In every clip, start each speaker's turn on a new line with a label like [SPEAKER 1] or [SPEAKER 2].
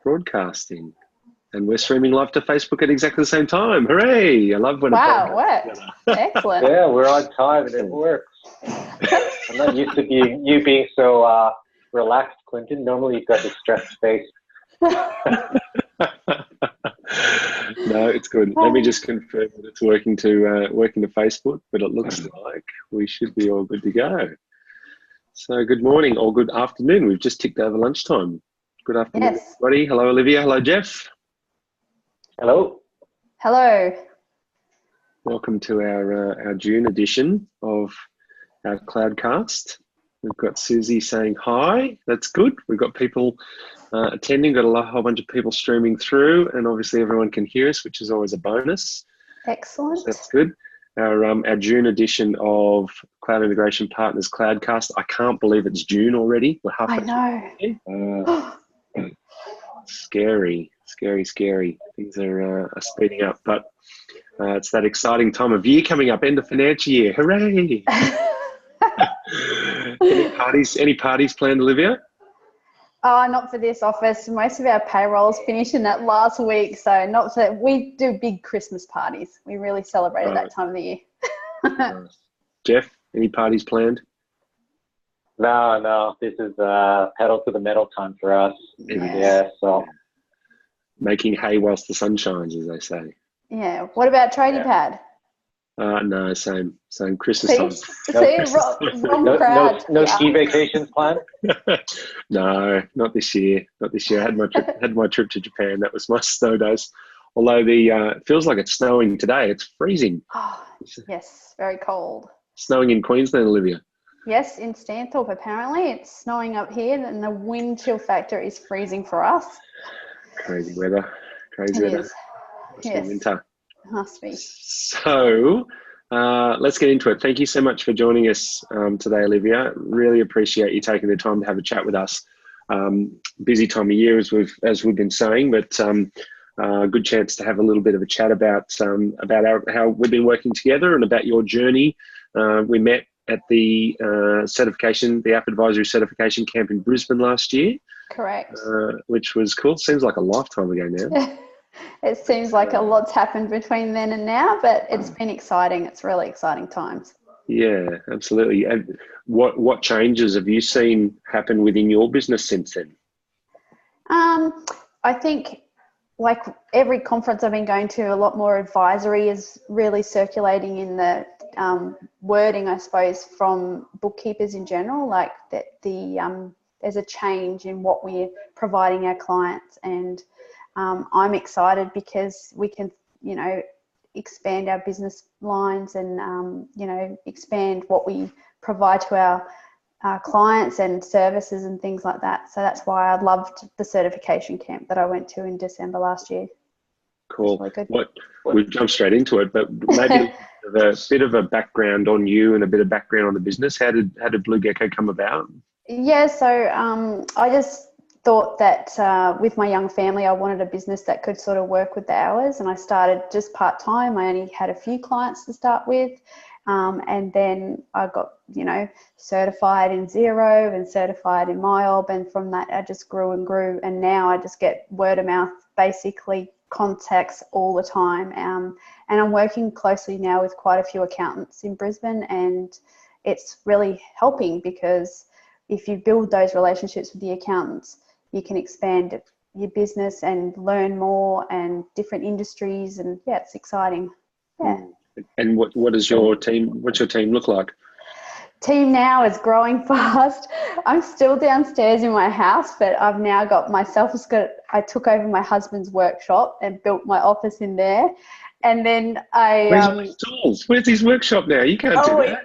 [SPEAKER 1] broadcasting. And we're streaming live to Facebook at exactly the same time. Hooray! I love when
[SPEAKER 2] what? Excellent.
[SPEAKER 3] Yeah, we're on time and it works. I'm not used to you being so relaxed, Clinton. Normally you've got this stressed face.
[SPEAKER 1] No, it's good. Let me just confirm that it's working to Facebook, but it looks like we should be all good to go. So good morning or good afternoon. We've just ticked over lunchtime. Good afternoon, everybody. Hello, Olivia. Hello, Jeff.
[SPEAKER 3] Hello.
[SPEAKER 2] Hello.
[SPEAKER 1] Welcome to our June edition of our Cloudcast. We've got Susie saying hi. That's good. We've got people attending, got a whole bunch of people streaming through, and obviously everyone can hear us, which is always a bonus.
[SPEAKER 2] Excellent.
[SPEAKER 1] So that's good. Our June edition of Cloud Integration Partners Cloudcast. I can't believe it's June already. We're halfway through. Scary. Things are speeding up, but it's that exciting time of year coming up, end of financial year. Hooray! Any parties planned, Olivia?
[SPEAKER 2] Not for this office. Most of our payrolls finish in that last week, so not for. We do big Christmas parties. We really celebrate at that time of the year.
[SPEAKER 1] Jeff, any parties planned?
[SPEAKER 3] No. This is pedal to the metal time for us. Yeah, so
[SPEAKER 1] making hay whilst the sun shines, as they say.
[SPEAKER 2] Yeah. What about tradie pad?
[SPEAKER 1] No, same Christmas time.
[SPEAKER 2] Wrong crowd.
[SPEAKER 3] No ski vacations planned?
[SPEAKER 1] No, not this year. I had my trip to Japan. That was my snow days. Although it feels like it's snowing today. It's freezing.
[SPEAKER 2] Oh, yes, very cold.
[SPEAKER 1] Snowing in Queensland, Olivia.
[SPEAKER 2] Yes, in Stanthorpe apparently. It's snowing up here and the wind chill factor is freezing for us.
[SPEAKER 1] Crazy weather.
[SPEAKER 2] It is.
[SPEAKER 1] Yes. Winter.
[SPEAKER 2] Must be.
[SPEAKER 1] So let's get into it. Thank you so much for joining us today, Olivia. Really appreciate you taking the time to have a chat with us. Busy time of year, as we've been saying, but good chance to have a little bit of a chat about how we've been working together and about your journey. We met at the the App Advisory Certification Camp in Brisbane last year.
[SPEAKER 2] Correct.
[SPEAKER 1] Which was cool. Seems like a lifetime ago now.
[SPEAKER 2] It seems like a lot's happened between then and now, but it's been exciting. It's really exciting times.
[SPEAKER 1] Yeah, absolutely. And what changes have you seen happen within your business since then?
[SPEAKER 2] I think like every conference I've been going to, a lot more advisory is really circulating in the wording, I suppose, from bookkeepers in general, like that there's a change in what we're providing our clients, and I'm excited because we can, expand our business lines and, expand what we provide to our clients and services and things like that. So that's why I loved the certification camp that I went to in December last year.
[SPEAKER 1] Cool. We've jumped straight into it, but maybe a bit of a background on you and a bit of background on the business. How did Blue Gecko come about?
[SPEAKER 2] Yeah, so I just thought that with my young family, I wanted a business that could sort of work with the hours, and I started just part-time. I only had a few clients to start with, and then I got, certified in Xero and certified in MyOb, and from that I just grew and grew, and now I just get word of mouth, basically contacts all the time, and I'm working closely now with quite a few accountants in Brisbane, and it's really helping because if you build those relationships with the accountants, you can expand your business and learn more and different industries, and yeah, it's exciting. Yeah.
[SPEAKER 1] And what does your team? What's your team look like?
[SPEAKER 2] Team now is growing fast. I'm still downstairs in my house, but I've now got myself. I took over my husband's workshop and built my office in there, and then
[SPEAKER 1] Where's my tools? Where's his workshop now? You can't do that.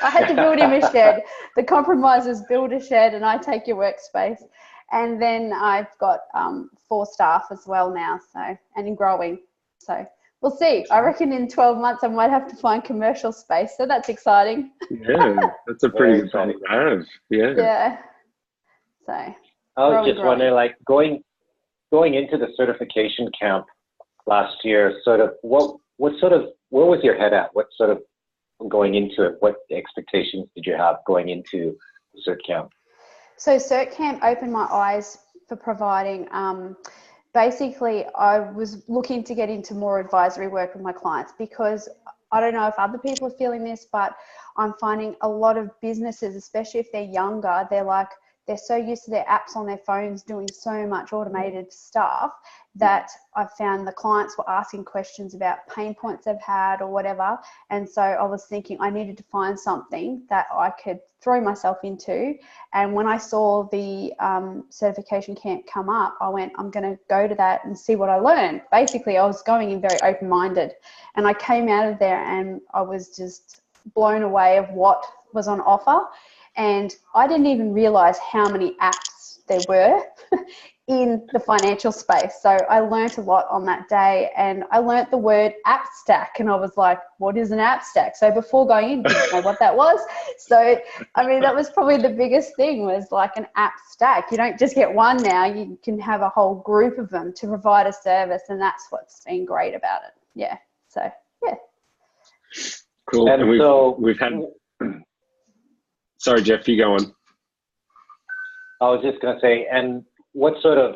[SPEAKER 2] I had to build him a shed. The compromise was build a shed and I take your workspace. And then I've got 4 staff as well now, and growing. So we'll see. I reckon in 12 months I might have to find commercial space. So that's exciting.
[SPEAKER 1] Yeah, that's a pretty good problem to have. Yeah.
[SPEAKER 2] Yeah. So
[SPEAKER 3] I was just wondering, like going into the certification camp last year, sort of where was your head at? What sort of going into it? What expectations did you have going into the cert camp?
[SPEAKER 2] So Cert Camp opened my eyes for providing. Basically, I was looking to get into more advisory work with my clients, because I don't know if other people are feeling this, but I'm finding a lot of businesses, especially if they're younger, they're so used to their apps on their phones doing so much automated stuff that I found the clients were asking questions about pain points they've had or whatever. And so I was thinking I needed to find something that I could throw myself into. And when I saw the certification camp come up, I went, I'm going to go to that and see what I learned. Basically, I was going in very open-minded, and I came out of there and I was just blown away of what was on offer. And I didn't even realize how many apps there were in the financial space. So I learned a lot on that day, and I learned the word app stack, and I was like, what is an app stack? So before going in, didn't know what that was. So, I mean, that was probably the biggest thing, was like an app stack. You don't just get one now, you can have a whole group of them to provide a service, and that's what's been great about it. Yeah. So, yeah.
[SPEAKER 1] Cool. And we've had... Sorry, Jeff, you go on.
[SPEAKER 3] I was just going to say, and what sort of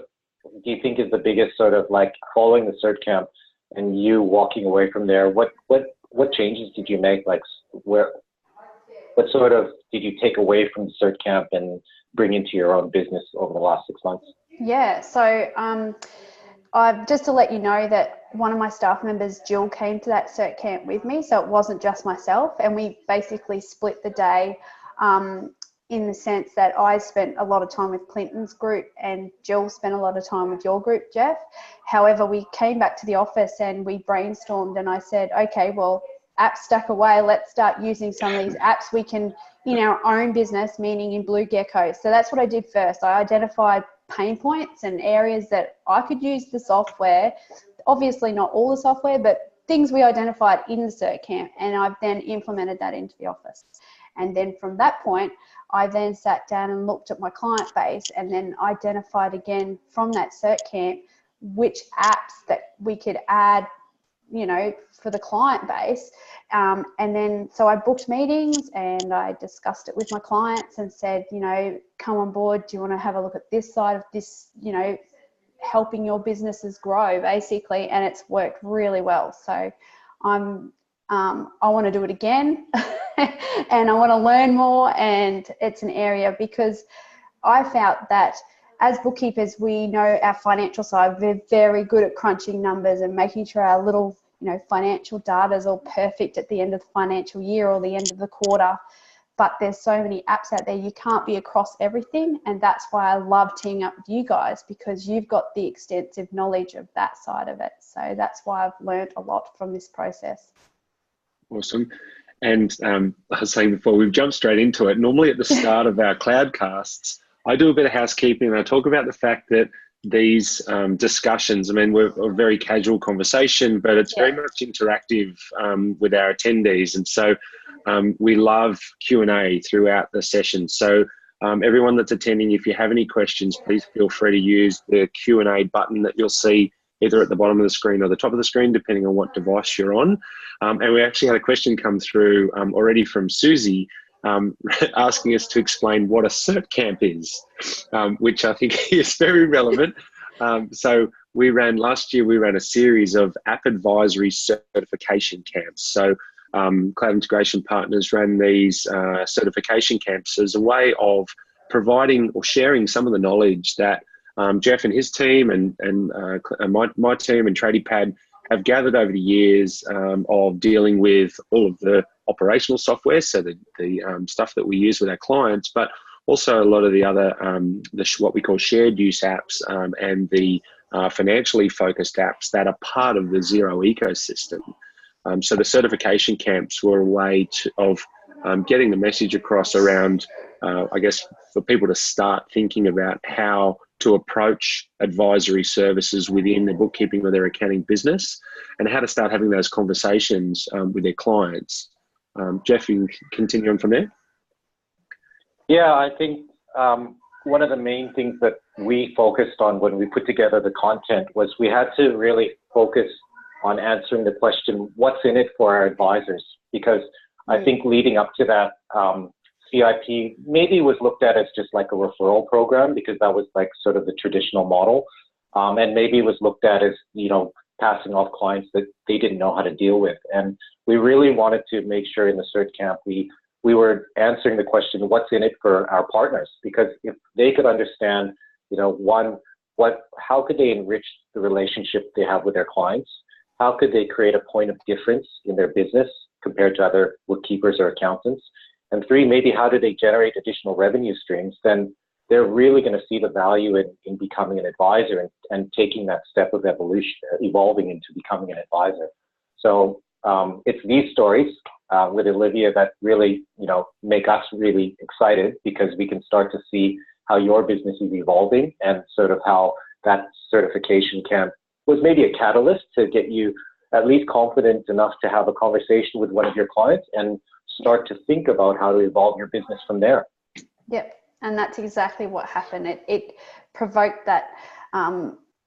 [SPEAKER 3] do you think is the biggest sort of, like, following the Cert camp and you walking away from there? What changes did you make? Like, what sort of did you take away from the Cert camp and bring into your own business over the last 6 months?
[SPEAKER 2] Yeah. So just to let you know that one of my staff members, Jill, came to that Cert camp with me. So it wasn't just myself, and we basically split the day. In the sense that I spent a lot of time with Clinton's group and Jill spent a lot of time with your group, Jeff. However, we came back to the office and we brainstormed, and I said, okay, well, apps stack away. Let's start using some of these apps we can in our own business, meaning in Blue Gecko. So that's what I did first. I identified pain points and areas that I could use the software. Obviously not all the software, but things we identified in the Cert camp, and I've then implemented that into the office. And then from that point, I then sat down and looked at my client base, and then identified again from that Cert camp which apps that we could add, you know, for the client base. And then, so I booked meetings and I discussed it with my clients and said, you know, come on board. Do you want to have a look at this side of this, you know, helping your businesses grow, basically? And it's worked really well. So I want to do it again and I want to learn more, and it's an area, because I felt that as bookkeepers, we know our financial side. We're very good at crunching numbers and making sure our little, you know, financial data is all perfect at the end of the financial year or the end of the quarter. But there's so many apps out there, you can't be across everything. And that's why I love teaming up with you guys, because you've got the extensive knowledge of that side of it. So that's why I've learned a lot from this process.
[SPEAKER 1] Awesome. And I was saying before, we've jumped straight into it. Normally at the start of our Cloudcasts, I do a bit of housekeeping and I talk about the fact that these discussions, I mean, we're a very casual conversation, but it's very much interactive with our attendees. And so we love Q&A throughout the session. So everyone that's attending, if you have any questions, please feel free to use the Q&A button that you'll see either at the bottom of the screen or the top of the screen, depending on what device you're on. And we actually had a question come through already from Susie, asking us to explain what a Cert camp is, which I think is very relevant. So last year we ran a series of App Advisory certification camps. So CloudIntegration.Partners ran these certification camps as a way of providing or sharing some of the knowledge that Jeff and his team and my team and TradingPad have gathered over the years of dealing with all of the operational software, so the stuff that we use with our clients, but also a lot of the other what we call shared use apps and the financially focused apps that are part of the Xero ecosystem. So the certification camps were a way of getting the message across around, I guess, for people to start thinking about how to approach advisory services within their bookkeeping or their accounting business, and how to start having those conversations with their clients. Jeff, you can continue on from there.
[SPEAKER 3] Yeah, I think one of the main things that we focused on when we put together the content was we had to really focus on answering the question, what's in it for our advisors? Because I think leading up to that CIP maybe was looked at as just like a referral program because that was like sort of the traditional model. And maybe it was looked at as, you know, passing off clients that they didn't know how to deal with. And we really wanted to make sure in the Cert Camp, we were answering the question, what's in it for our partners? Because if they could understand, you know, one, how could they enrich the relationship they have with their clients? How could they create a point of difference in their business compared to other bookkeepers or accountants? And three, maybe how do they generate additional revenue streams? Then they're really going to see the value in becoming an advisor and taking that step of evolving into becoming an advisor. So it's these stories with Olivia that really, you know, make us really excited because we can start to see how your business is evolving and sort of how that certification camp was maybe a catalyst to get you at least confident enough to have a conversation with one of your clients and start to think about how to evolve your business from there.
[SPEAKER 2] Yep. And that's exactly what happened. It provoked that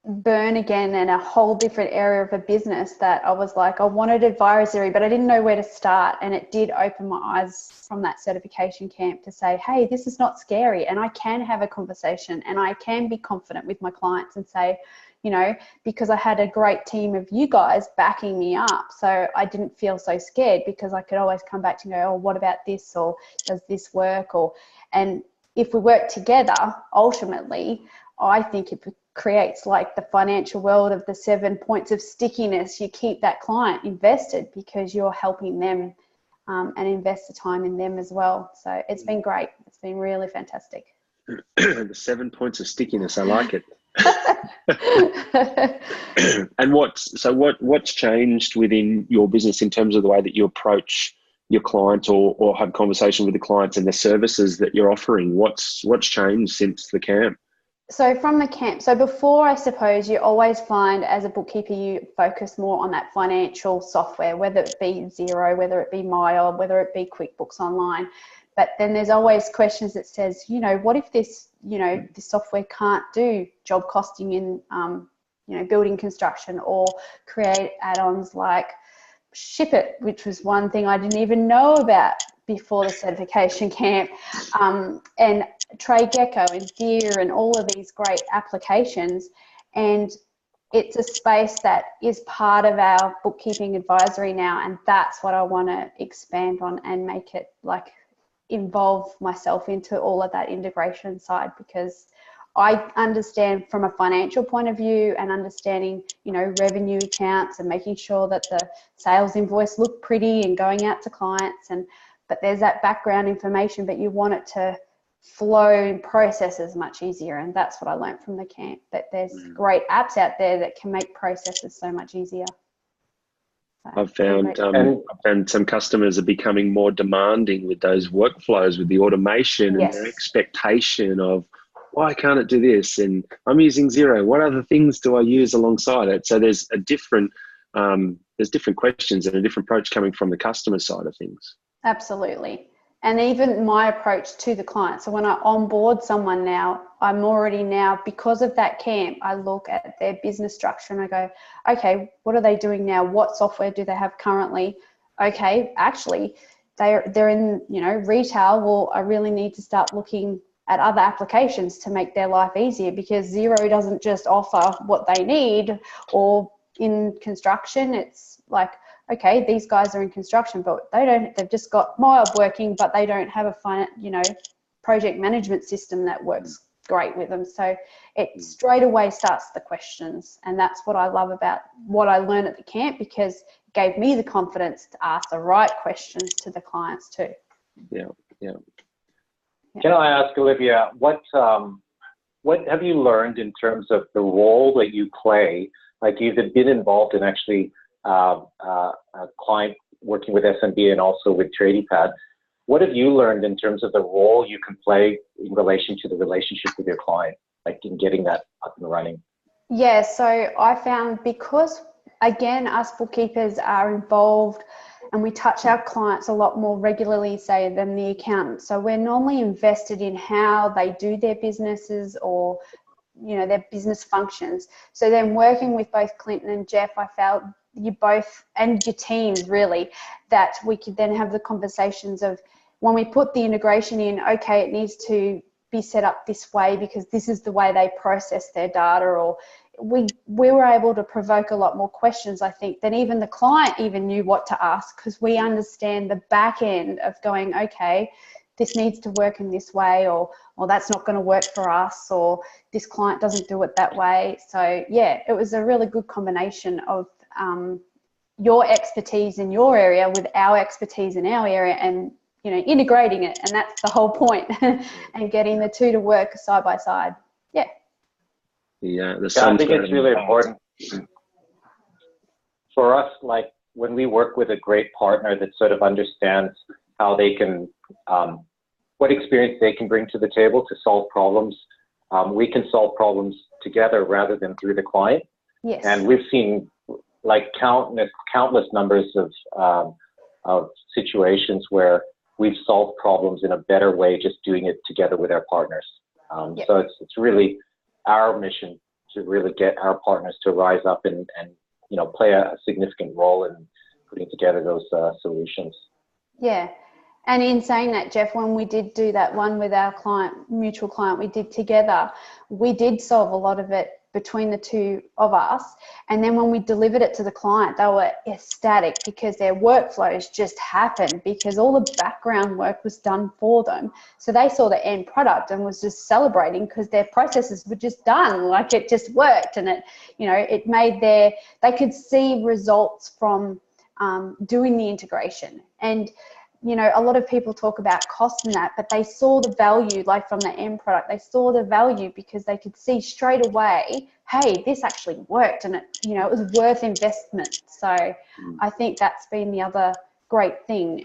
[SPEAKER 2] burn again in a whole different area of a business that I was like, I wanted advisory, but I didn't know where to start. And it did open my eyes from that certification camp to say, hey, this is not scary. And I can have a conversation and I can be confident with my clients and say, you know, because I had a great team of you guys backing me up. So I didn't feel so scared because I could always come back to go, oh, what about this? Or does this work? And if we work together, ultimately, I think it creates like the financial world of the 7 points of stickiness. You keep that client invested because you're helping them and invest the time in them as well. So it's been great. It's been really fantastic.
[SPEAKER 1] The 7 points of stickiness. I like it. And what's changed within your business in terms of the way that you approach your clients or have conversation with the clients and the services that you're offering? What's changed since the camp?
[SPEAKER 2] So from the camp, so before, I suppose you always find as a bookkeeper, you focus more on that financial software, whether it be Xero, whether it be MyOb, whether it be QuickBooks Online. But then there's always questions that says, you know, what if this, you know, this software can't do job costing in, you know, building construction, or create add-ons like Ship It, which was one thing I didn't even know about before the certification camp, and Blue Gecko and Deer and all of these great applications. And it's a space that is part of our bookkeeping advisory now, and that's what I want to expand on and make it like involve myself into all of that integration side, because I understand from a financial point of view and understanding, you know, revenue accounts and making sure that the sales invoice look pretty and going out to clients, but there's that background information, but you want it to flow and processes much easier. And that's what I learned from the camp, that there's great apps out there that can make processes so much easier. So
[SPEAKER 1] I've found some customers are becoming more demanding with those workflows, with the automation and their expectation of, why can't it do this? And I'm using Xero. What other things do I use alongside it? So there's different questions and a different approach coming from the customer side of things.
[SPEAKER 2] Absolutely. And even my approach to the client. So when I onboard someone now, I'm already now, because of that camp, I look at their business structure and I go, okay, what are they doing now? What software do they have currently? Okay, actually, they're in, you know, retail. Well, I really need to start looking at other applications to make their life easier, because Xero doesn't just offer what they need. Or in construction, it's like, okay, these guys are in construction, but they've just got MyOb working, but they don't have a project management system that works great with them. So it straight away starts the questions. And that's what I love about what I learned at the camp, because it gave me the confidence to ask the right questions to the clients too.
[SPEAKER 1] Yeah.
[SPEAKER 3] Can I ask, Olivia, what have you learned in terms of the role that you play? Like, you've been involved in actually a client working with SMB and also with TradingPad. What have you learned in terms of the role you can play in relation to the relationship with your client, like in getting that up and running?
[SPEAKER 2] Yeah, so I found, because again, us bookkeepers are involved and we touch our clients a lot more regularly, say, than the accountants. So we're normally invested in how they do their businesses, or, you know, their business functions. So then working with both Clinton and Jeff, I felt you both, and your teams really, that we could then have the conversations of, when we put the integration in, okay, it needs to be set up this way because this is the way they process their data, or we were able to provoke a lot more questions, I think, than even the client even knew what to ask, because we understand the back end of going, okay, this needs to work in this way, or that's not going to work for us, or this client doesn't do it that way. So yeah, it was a really good combination of your expertise in your area with our expertise in our area, and integrating it, and that's the whole point. And getting the two to work side by side. Yeah.
[SPEAKER 1] Yeah,
[SPEAKER 3] I think it's really important for us, like when we work with a great partner that sort of understands how they can, what experience they can bring to the table to solve problems. We can solve problems together rather than through the client.
[SPEAKER 2] Yes.
[SPEAKER 3] And we've seen like countless numbers of situations where we've solved problems in a better way just doing it together with our partners.
[SPEAKER 2] Yep.
[SPEAKER 3] So it's really our mission to really get our partners to rise up and play a significant role in putting together those solutions.
[SPEAKER 2] Yeah. And in saying that, Jeff, when we did do that one with our mutual client, we did together, we did solve a lot of it between the two of us. And then when we delivered it to the client, they were ecstatic because their workflows just happened because all the background work was done for them. So they saw the end product and was just celebrating because their processes were just done, like it just worked. And it made they could see results from doing the integration. And a lot of people talk about cost and that, but they saw the value, like from the end product, they saw the value because they could see straight away, hey, this actually worked, and it was worth investment. So I think that's been the other great thing,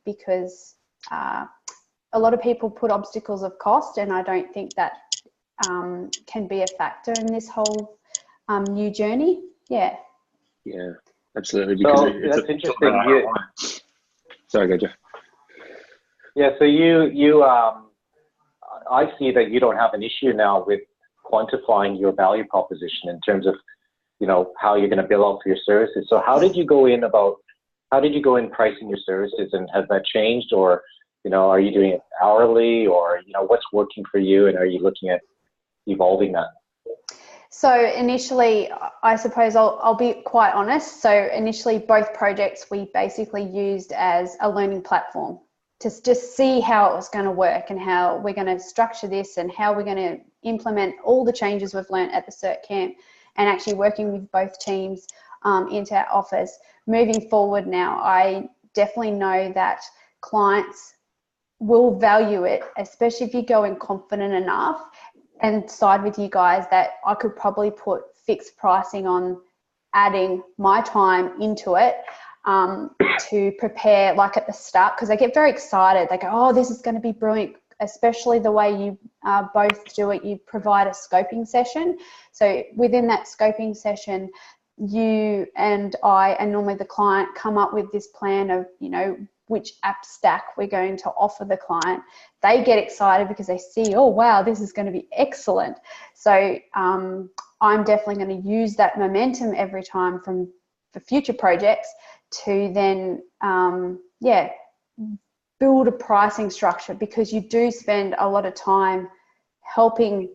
[SPEAKER 2] because a lot of people put obstacles of cost, and I don't think that can be a factor in this whole new journey. Yeah.
[SPEAKER 1] Yeah, absolutely. Because
[SPEAKER 3] so that's interesting.
[SPEAKER 1] Sorry, go Jeff.
[SPEAKER 3] Yeah, so I see that you don't have an issue now with quantifying your value proposition in terms of, how you're going to bill out for your services. So how did you go in pricing your services, and has that changed, or, are you doing it hourly, or, what's working for you, and are you looking at evolving that?
[SPEAKER 2] So initially, I suppose I'll be quite honest. So initially, both projects we basically used as a learning platform to just see how it was going to work and how we're going to structure this and how we're going to implement all the changes we've learned at the Cert camp, and actually working with both teams into our offers. Moving forward now, I definitely know that clients will value it, especially if you go in confident enough and side with you guys that I could probably put fixed pricing on adding my time into it to prepare, like at the start, because they get very excited. They go, oh, this is going to be brilliant, especially the way you both do it. You provide a scoping session. So within that scoping session, you and I, and normally the client, come up with this plan of, which app stack we're going to offer the client. They get excited because they see, oh, wow, this is going to be excellent. So I'm definitely going to use that momentum every time for future projects to then, build a pricing structure, because you do spend a lot of time helping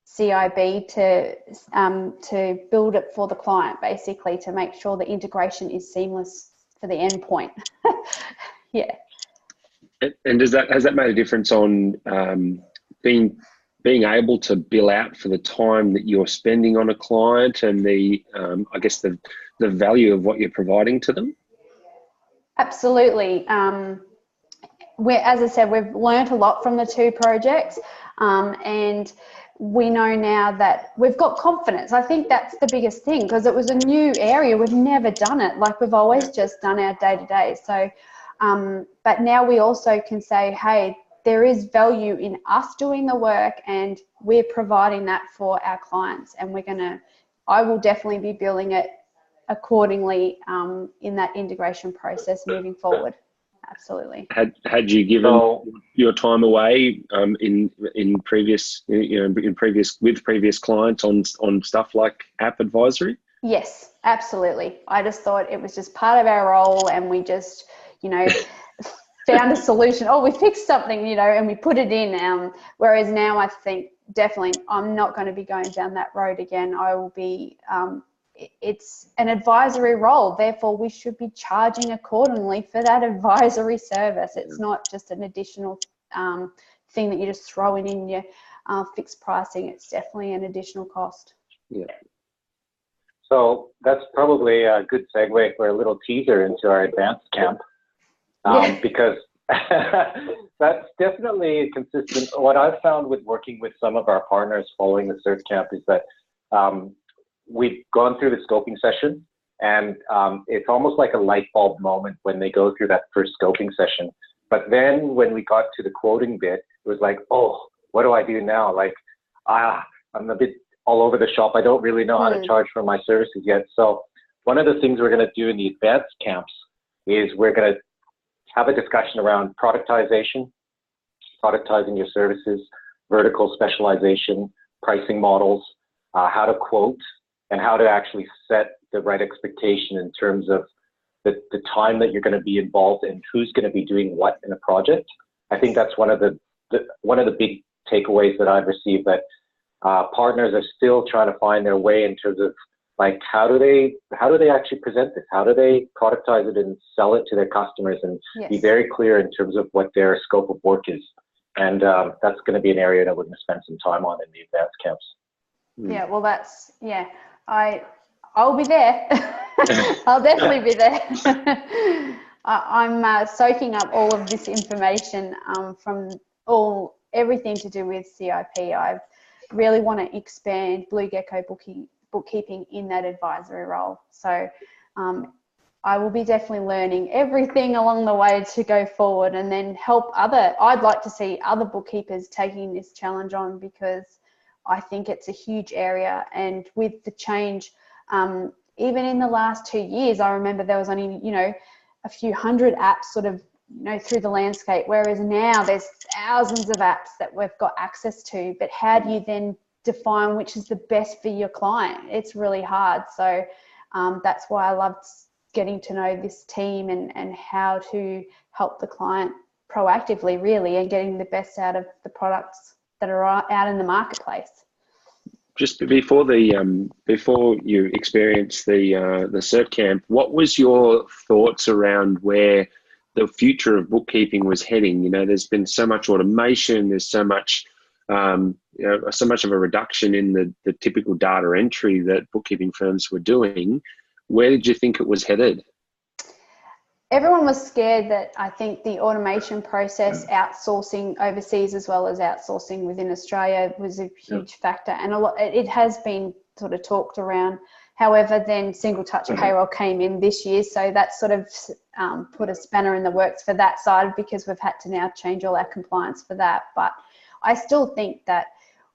[SPEAKER 2] CIB to build it for the client, basically, to make sure the integration is seamless for the endpoint. Yeah.
[SPEAKER 1] And has that made a difference on being able to bill out for the time that you're spending on a client and the value of what you're providing to them?
[SPEAKER 2] Absolutely. As I said, we've learned a lot from the two projects, and we know now that we've got confidence. I think that's the biggest thing, because it was a new area. We've never done it. Like, we've always just done our day-to-day. So, but now we also can say, hey, there is value in us doing the work, and we're providing that for our clients. And I will definitely be billing it accordingly in that integration process moving forward. Absolutely.
[SPEAKER 1] Had you given your time away in previous previous clients on stuff like app advisory?
[SPEAKER 2] Yes, absolutely. I just thought it was just part of our role, and we just found a solution. Oh, we fixed something, you know, and we put it in. Whereas now I think definitely I'm not going to be going down that road again. I will be, it's an advisory role. Therefore, we should be charging accordingly for that advisory service. It's not just an additional thing that you just throw in your fixed pricing. It's definitely an additional cost.
[SPEAKER 1] Yeah.
[SPEAKER 3] So that's probably a good segue for a little teaser into our advanced camp, because that's definitely consistent. What I've found with working with some of our partners following the Cert camp is that we've gone through the scoping session, and it's almost like a light bulb moment when they go through that first scoping session. But then when we got to the quoting bit, it was like, oh, what do I do now? Like, I'm a bit all over the shop. I don't really know how to charge for my services yet. So one of the things we're going to do in the advanced camps is we're going to have a discussion around productization, productizing your services, vertical specialization, pricing models, how to quote, and how to actually set the right expectation in terms of the time that you're going to be involved and who's going to be doing what in a project. I think that's one of the big takeaways that I've received, that partners are still trying to find their way in terms of, like, how do they actually present this? How do they productize it and sell it to their customers and be very clear in terms of what their scope of work is? And that's going to be an area that we're going to spend some time on in the advanced camps.
[SPEAKER 2] Yeah, well, that's, I'll be there. I'll definitely be there. I'm soaking up all of this information from everything to do with CIP. I really want to expand Blue Gecko bookkeeping in that advisory role. So I will be definitely learning everything along the way to go forward, and then help I'd like to see other bookkeepers taking this challenge on, because I think it's a huge area. And with the change, even in the last 2 years, I remember there was only, a few hundred apps sort of, through the landscape, whereas now there's thousands of apps that we've got access to. But how do you then define which is the best for your client? It's really hard. So that's why I loved getting to know this team and how to help the client proactively, really, and getting the best out of the products that are out in the marketplace.
[SPEAKER 1] Just before you experienced the Cert camp, what was your thoughts around where the future of bookkeeping was heading? There's been so much automation. There's so much, so much of a reduction in the typical data entry that bookkeeping firms were doing. Where did you think it was headed?
[SPEAKER 2] Everyone was scared that, I think, the automation process, outsourcing overseas as well as outsourcing within Australia, was a huge factor, and it has been sort of talked around. However, then single touch payroll came in this year, so that sort of put a spanner in the works for that side, because we've had to now change all our compliance for that. But I still think that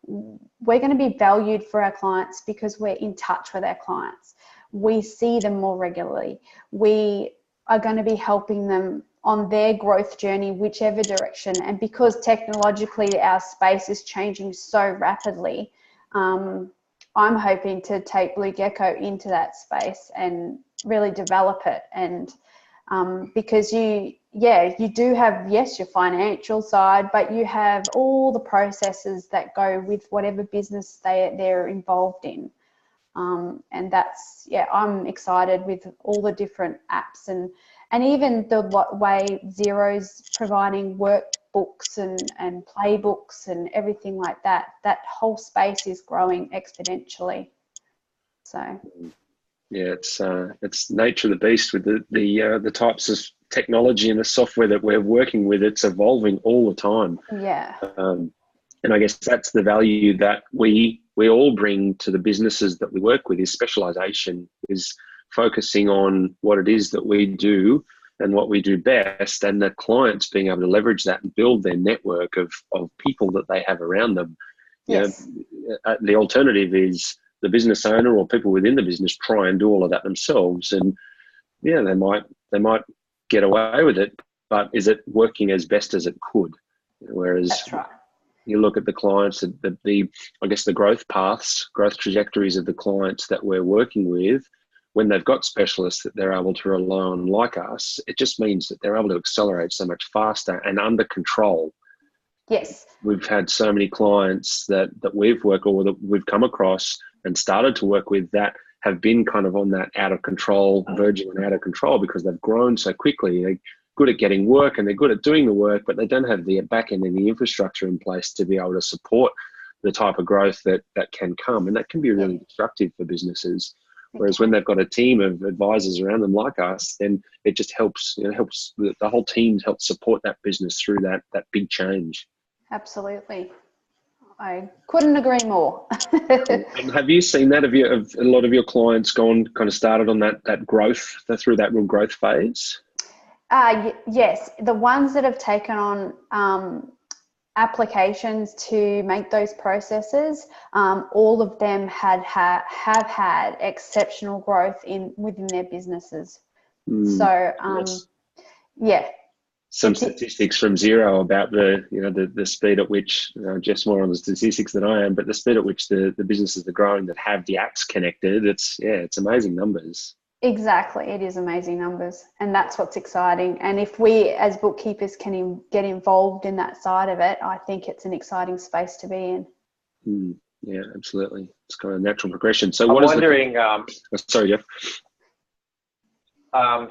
[SPEAKER 2] we're going to be valued for our clients because we're in touch with our clients. We see them more regularly. We are going to be helping them on their growth journey, whichever direction. And because technologically our space is changing so rapidly, I'm hoping to take Blue Gecko into that space and really develop it. And because you do have, your financial side, but you have all the processes that go with whatever business they're involved in. And that's, I'm excited with all the different apps and even the way Xero's providing workbooks and playbooks and everything like that. That whole space is growing exponentially. So.
[SPEAKER 1] Yeah, it's nature of the beast with the types of technology and the software that we're working with. It's evolving all the time.
[SPEAKER 2] Yeah.
[SPEAKER 1] And I guess that's the value that we all bring to the businesses that we work with, is specialization, is focusing on what it is that we do and what we do best, and the clients being able to leverage that and build their network of people that they have around them.
[SPEAKER 2] Yes.
[SPEAKER 1] The alternative is the business owner or people within the business try and do all of that themselves, and they might get away with it, but is it working as best as it could? Whereas
[SPEAKER 2] that's right.
[SPEAKER 1] You look at the clients, the growth paths, growth trajectories of the clients that we're working with, when they've got specialists that they're able to rely on like us, it just means that they're able to accelerate so much faster and under control.
[SPEAKER 2] Yes.
[SPEAKER 1] We've had so many clients that we've worked or that we've come across and started to work with that have been kind of on that out of control, verging on out of control, because they've grown so quickly. They're good at getting work and they're good at doing the work, but they don't have the back end and the infrastructure in place to be able to support the type of growth that can come. And that can be really destructive for businesses. Whereas when they've got a team of advisors around them like us, then it just helps, helps the whole team help support that business through that big change.
[SPEAKER 2] Absolutely. I couldn't agree more.
[SPEAKER 1] And have you seen that? Have a lot of your clients kind of started on that growth, through that real growth phase?
[SPEAKER 2] Yes, the ones that have taken on applications to make those processes, all of them have had exceptional growth within their businesses. So
[SPEAKER 1] yes.
[SPEAKER 2] Yeah.
[SPEAKER 1] Some statistics from Xero about the speed at which, Jeff's more on the statistics than I am, but the speed at which the businesses are growing that have the apps connected, it's amazing numbers.
[SPEAKER 2] Exactly, it is amazing numbers, and that's what's exciting. And if we as bookkeepers can get involved in that side of it, I think it's an exciting space to be in.
[SPEAKER 1] Yeah, absolutely. It's kind of natural progression. So
[SPEAKER 3] I'm
[SPEAKER 1] what
[SPEAKER 3] wondering,
[SPEAKER 1] sorry, Jeff.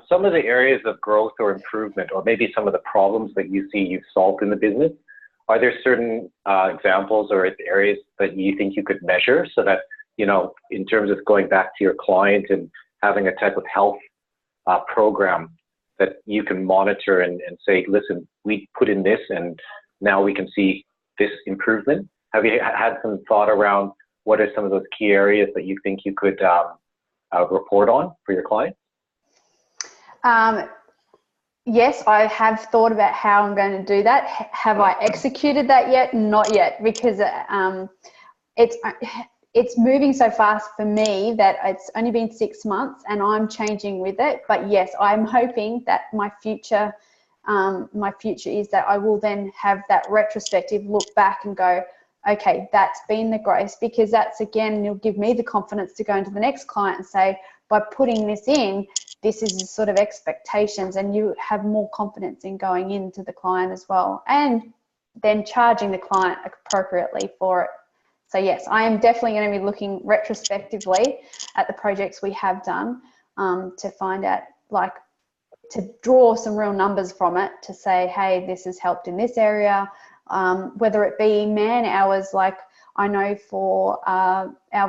[SPEAKER 3] Some of the areas of growth or improvement, or maybe some of the problems that you see you've solved in the business, are there certain examples or areas that you think you could measure so that, in terms of going back to your client and having a type of health program that you can monitor and say, listen, we put in this and now we can see this improvement? Have you had some thought around what are some of those key areas that you think you could report on for your clients?
[SPEAKER 2] Yes, I have thought about how I'm going to do that. Have I executed that yet? Not yet, because it's moving so fast for me that it's only been 6 months and I'm changing with it. But yes, I'm hoping that my future is that I will then have that retrospective look back and go, okay, that's been the growth, because that's, again, it'll give me the confidence to go into the next client and say, by putting this in, this is the sort of expectations, and you have more confidence in going into the client as well, and then charging the client appropriately for it. So yes, I am definitely going to be looking retrospectively at the projects we have done to find out, to draw some real numbers from it, to say, hey, this has helped in this area, whether it be man hours. Like I know for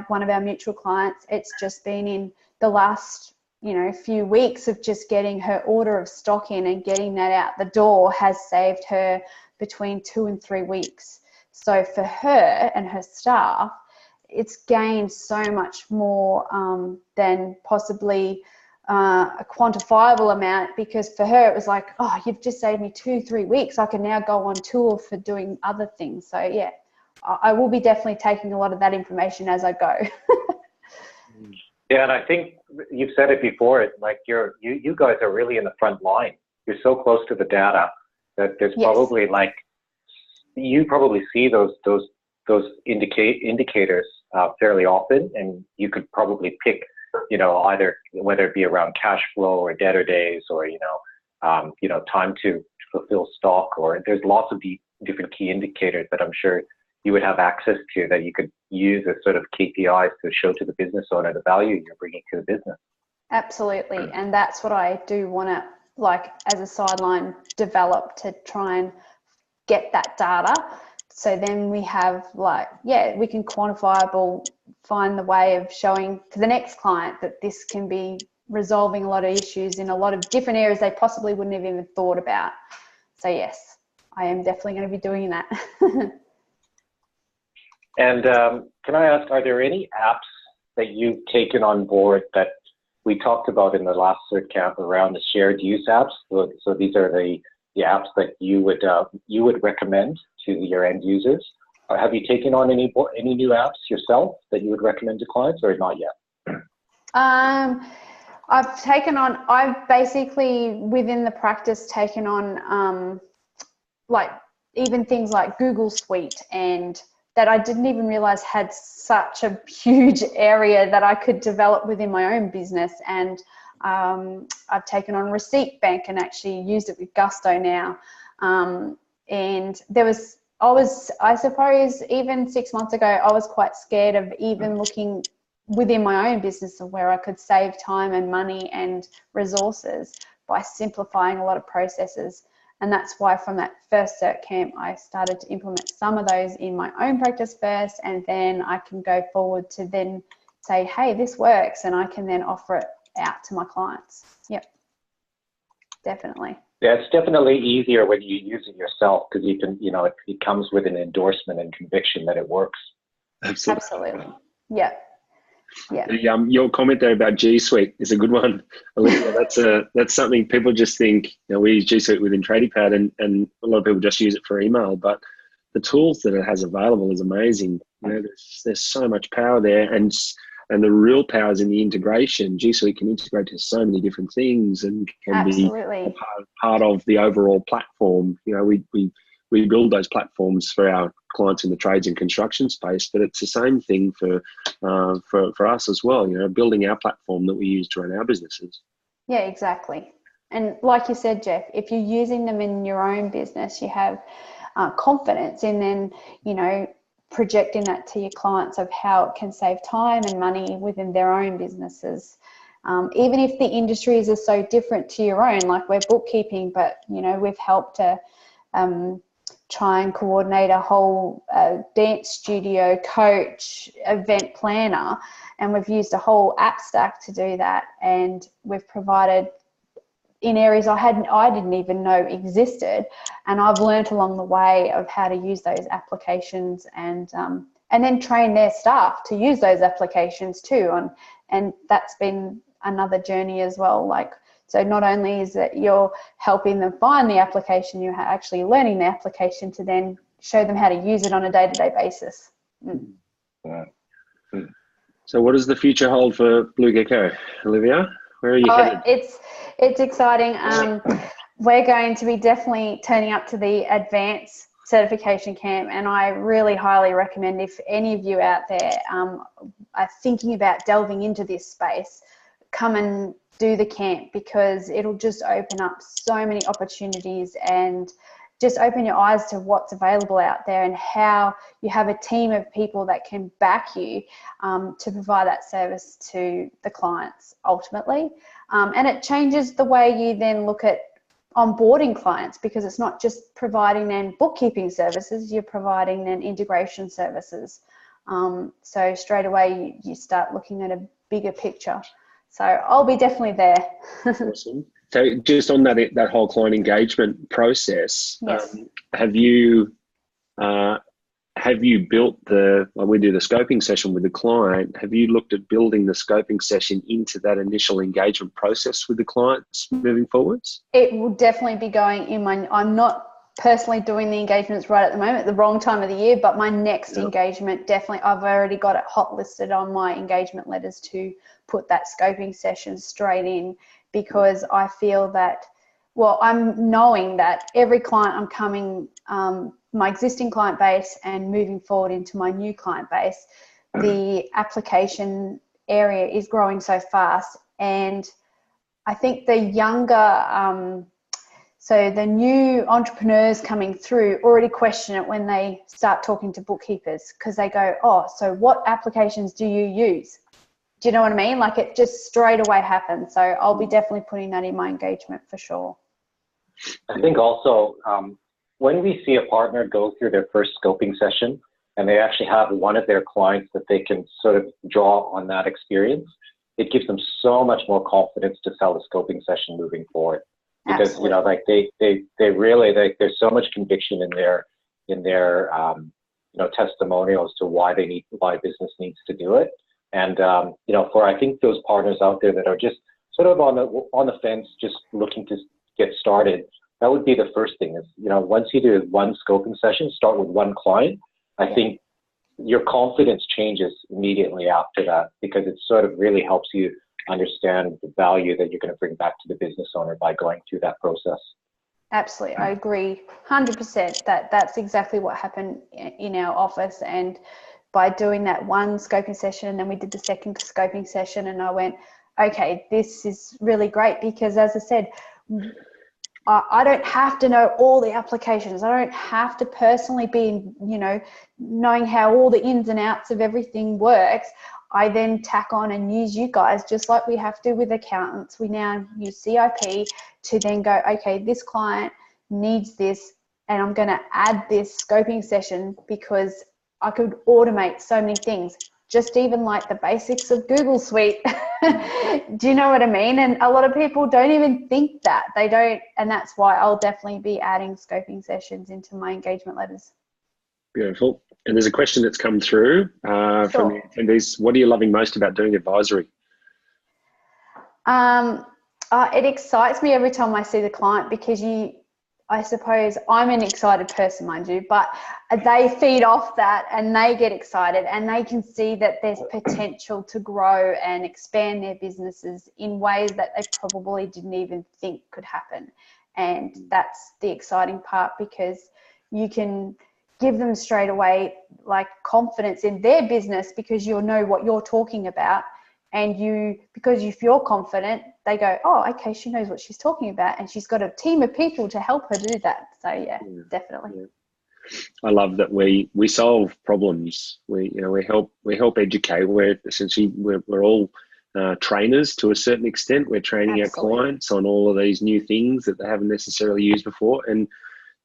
[SPEAKER 2] one of our mutual clients, it's just been in the last few weeks of just getting her order of stock in and getting that out the door has saved her between 2 and 3 weeks. So for her and her staff, it's gained so much more than possibly a quantifiable amount, because for her it was like, oh, you've just saved me 2-3 weeks. I can now go on tour for doing other things. So yeah, I will be definitely taking a lot of that information as I go.
[SPEAKER 3] Yeah, and I think you've said it before. Like you guys are really in the front line. You're so close to the data that there's probably you probably see those indicators fairly often, and you could probably pick, either whether it be around cash flow or debtor days or time to fulfill stock, or there's lots of different key indicators that I'm sure you would have access to that you could use as sort of KPIs to show to the business owner the value you're bringing to the business.
[SPEAKER 2] Absolutely. And that's what I do want to, as a sideline, develop to try and get that data. So then we have we can find the way of showing to the next client that this can be resolving a lot of issues in a lot of different areas they possibly wouldn't have even thought about. So yes, I am definitely going to be doing that.
[SPEAKER 3] And can I ask, are there any apps that you've taken on board that we talked about in the last Cert Camp around the shared use apps? So these are the apps that you would recommend to your end users. Or have you taken on any new apps yourself that you would recommend to clients, or not yet?
[SPEAKER 2] I've basically within the practice taken on even things like Google Suite and that I didn't even realize had such a huge area that I could develop within my own business. And I've taken on Receipt Bank and actually used it with gusto now. And I suppose even 6 months ago, I was quite scared of even looking within my own business of where I could save time and money and resources by simplifying a lot of processes. And that's why from that first Cert camp, I started to implement some of those in my own practice first, and then I can go forward to then say, hey, this works, and I can then offer it out to my clients. Yep, definitely.
[SPEAKER 3] Yeah, it's definitely easier when you use it yourself, because you can, it comes with an endorsement and conviction that it works.
[SPEAKER 2] Absolutely. Yeah. Yeah.
[SPEAKER 1] Your comment there about GSuite is a good one, Olivia. That's something people just think. We use GSuite within TradingPad, and a lot of people just use it for email. But the tools that it has available is amazing. There's so much power there, and the real power is in the integration. GSuite can integrate to so many different things and can
[SPEAKER 2] Absolutely.
[SPEAKER 1] be part of the overall platform. We build those platforms for our clients in the trades and construction space, but it's the same thing for us as well. Building our platform that we use to run our businesses.
[SPEAKER 2] Yeah, exactly. And like you said, Jeff, if you're using them in your own business, you have confidence in then, projecting that to your clients of how it can save time and money within their own businesses. Even if the industries are so different to your own, like we're bookkeeping, but, we've helped to try and coordinate a whole dance studio, coach, event planner, and we've used a whole app stack to do that. And we've provided in areas I didn't even know existed, and I've learnt along the way of how to use those applications and then train their staff to use those applications too. And that's been another journey as well. So not only is it you're helping them find the application, you're actually learning the application to then show them how to use it on a day-to-day basis.
[SPEAKER 1] So what does the future hold for Blue Gecko, Olivia? Where are you headed?
[SPEAKER 2] It's exciting. We're going to be definitely turning up to the advanced certification camp, and I really highly recommend, if any of you out there are thinking about delving into this space, come and do the camp, because it'll just open up so many opportunities and just open your eyes to what's available out there and how you have a team of people that can back you to provide that service to the clients ultimately. And it changes the way you then look at onboarding clients, because it's not just providing them bookkeeping services, you're providing them integration services. So straight away you start looking at a bigger picture. So I'll be definitely there.
[SPEAKER 1] Awesome. So just on that whole client engagement process,
[SPEAKER 2] yes.
[SPEAKER 1] Have you built when we do the scoping session with the client, have you looked at building the scoping session into that initial engagement process with the clients moving forwards? It
[SPEAKER 2] will definitely be going in I'm not personally doing the engagements right at the moment, the wrong time of the year, but my next engagement, definitely, I've already got it hot listed on my engagement letters to put that scoping session straight in, because I feel that, I'm knowing that every client I'm coming, my existing client base and moving forward into my new client base, the application area is growing so fast. And I think the younger, so the new entrepreneurs coming through already question it when they start talking to bookkeepers, because they go, so what applications do you use? Do you know what I mean? Like, it just straight away happens. So I'll be definitely putting that in my engagement for sure.
[SPEAKER 3] I think also when we see a partner go through their first scoping session and they actually have one of their clients that they can sort of draw on that experience, it gives them so much more confidence to sell the scoping session moving forward. Because they really there's so much conviction in their testimonials to why business needs to do it. And for I think those partners out there that are just sort of on the fence, just looking to get started, that would be the first thing. Is once you do one scoping session, start with one client. I think your confidence changes immediately after that, because it sort of really helps you understand the value that you're going to bring back to the business owner by going through that process.
[SPEAKER 2] Absolutely. I agree 100% that that's exactly what happened in our office. And by doing that one scoping session, and then we did the second scoping session, and I went, okay, this is really great, because as I said, I don't have to know all the applications. I don't have to personally be, knowing how all the ins and outs of everything works. I then tack on and use you guys, just like we have to with accountants. We now use CIP to then go, okay, this client needs this, and I'm going to add this scoping session, because I could automate so many things, just even like the basics of Google Suite. Do you know what I mean? And a lot of people don't even think that. They don't, and that's why I'll definitely be adding scoping sessions into my engagement letters.
[SPEAKER 1] Beautiful. And there's a question that's come through from the attendees. What are you loving most about doing advisory?
[SPEAKER 2] It excites me every time I see the client, because I suppose I'm an excited person, mind you, but they feed off that and they get excited, and they can see that there's potential to grow and expand their businesses in ways that they probably didn't even think could happen. And that's the exciting part, because you can give them straight away like confidence in their business, because you'll know what you're talking about. And because if you're confident, they go, oh, okay, she knows what she's talking about, and she's got a team of people to help her do that. So yeah. Definitely.
[SPEAKER 1] Yeah. I love that we solve problems. We help educate. We're all trainers to a certain extent. We're training
[SPEAKER 2] Absolutely.
[SPEAKER 1] our clients on all of these new things that they haven't necessarily used before, and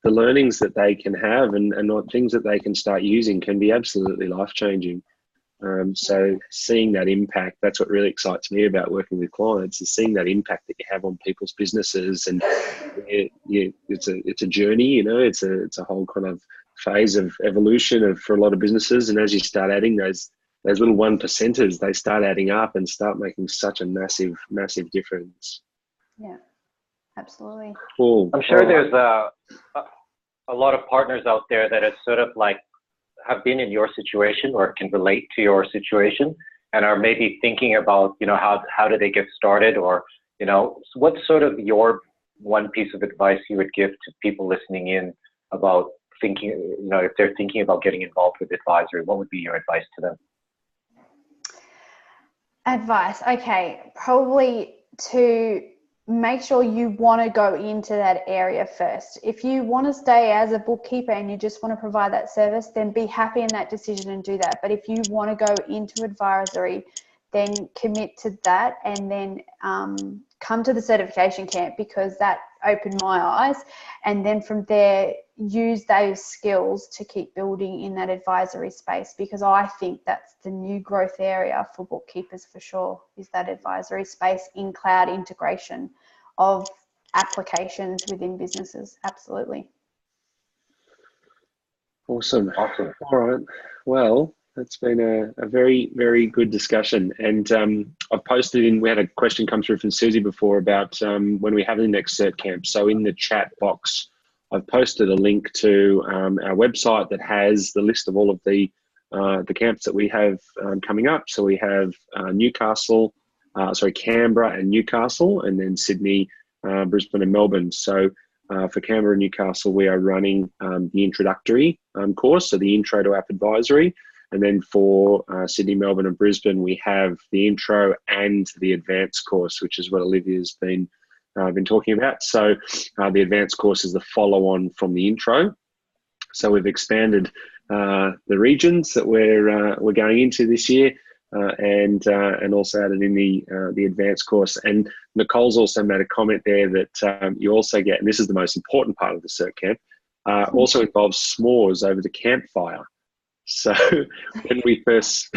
[SPEAKER 1] the learnings that they can have and things that they can start using can be absolutely life-changing. So seeing that impact, that's what really excites me about working with clients, is seeing that impact that you have on people's businesses. And it's a journey, it's a whole kind of phase of evolution for a lot of businesses. And as you start adding those little 1%ers, they start adding up and start making such a massive, massive difference.
[SPEAKER 2] Yeah, absolutely.
[SPEAKER 1] Cool.
[SPEAKER 3] I'm sure there's a lot of partners out there that are sort of like, have been in your situation or can relate to your situation, and are maybe thinking about, how do they get started, or, what's sort of your one piece of advice you would give to people listening in about thinking, if they're thinking about getting involved with advisory, what would be your advice to them?
[SPEAKER 2] Advice. Okay. Probably to make sure you want to go into that area first. If you want to stay as a bookkeeper and you just want to provide that service, then be happy in that decision and do that. But if you want to go into advisory, then commit to that, and then come to the certification camp, because that opened my eyes. And then from there, use those skills to keep building in that advisory space, because I think that's the new growth area for bookkeepers for sure, is that advisory space in cloud integration of applications within businesses. Absolutely.
[SPEAKER 1] Awesome. All right. Well, that's been a very, very good discussion. And I've posted we had a question come through from Susie before about when we have the next Cert camp. So in the chat box, I've posted a link to our website that has the list of all of the camps that we have coming up. So we have Canberra and Newcastle, and then Sydney, Brisbane and Melbourne. So for Canberra and Newcastle, we are running the introductory course, so the Intro to App Advisory. And then for Sydney, Melbourne and Brisbane, we have the intro and the advanced course, which is what Olivia's been talking about. So the advanced course is the follow-on from the intro. So we've expanded the regions that we're going into this year, and also added in the advanced course. And Nicole's also made a comment there that you also get, and this is the most important part of the Cert camp, also involves s'mores over the campfire. So when we first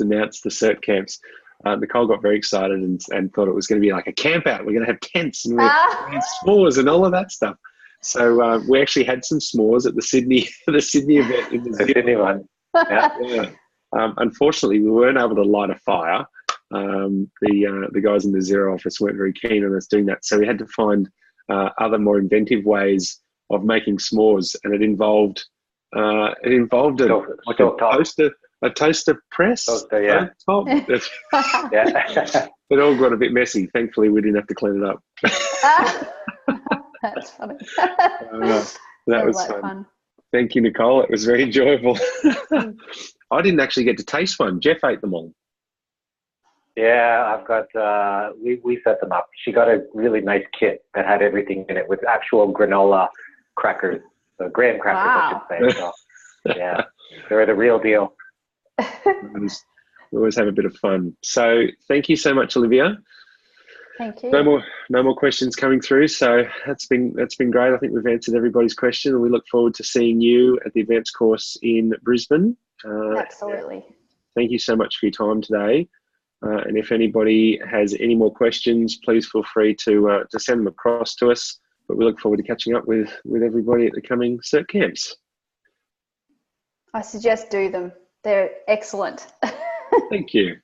[SPEAKER 1] announced the Cert camps, Nicole got very excited and thought it was going to be like a camp out. We're going to have tents and we're going to have s'mores and all of that stuff. So we actually had some s'mores at the Sydney event in the
[SPEAKER 3] Sydney one.
[SPEAKER 1] Yeah. Unfortunately, we weren't able to light a fire. The guys in the Xero office weren't very keen on us doing that, so we had to find other more inventive ways of making s'mores, and it involved a toaster press.
[SPEAKER 3] Toaster, yeah.
[SPEAKER 1] Yeah. It all got a bit messy. Thankfully, we didn't have to clean it up.
[SPEAKER 2] That's funny.
[SPEAKER 1] That
[SPEAKER 2] Sounds
[SPEAKER 1] was
[SPEAKER 2] like
[SPEAKER 1] fun. Thank you, Nicole. It was very enjoyable. I didn't actually get to taste one. Jeff ate them all.
[SPEAKER 3] Yeah, I've got, we set them up. She got a really nice kit that had everything in it with actual granola crackers, graham crackers,
[SPEAKER 2] Wow.
[SPEAKER 3] I should say. So, yeah, they're the real deal.
[SPEAKER 1] We always have a bit of fun. So thank you so much, Olivia.
[SPEAKER 2] Thank you.
[SPEAKER 1] No more questions coming through. So that's been great. I think we've answered everybody's question, and we look forward to seeing you at the advanced course in Brisbane.
[SPEAKER 2] Absolutely.
[SPEAKER 1] Thank you so much for your time today. And if anybody has any more questions, please feel free to send them across to us. But we look forward to catching up with everybody at the coming Cert camps.
[SPEAKER 2] I suggest do them. They're excellent.
[SPEAKER 1] Thank you.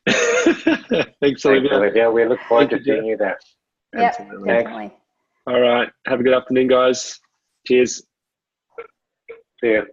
[SPEAKER 1] Thanks, Olivia.
[SPEAKER 3] We look forward to seeing you there.
[SPEAKER 2] Yep,
[SPEAKER 1] Absolutely.
[SPEAKER 2] definitely.
[SPEAKER 1] All right. Have a good afternoon, guys. Cheers.
[SPEAKER 3] See you.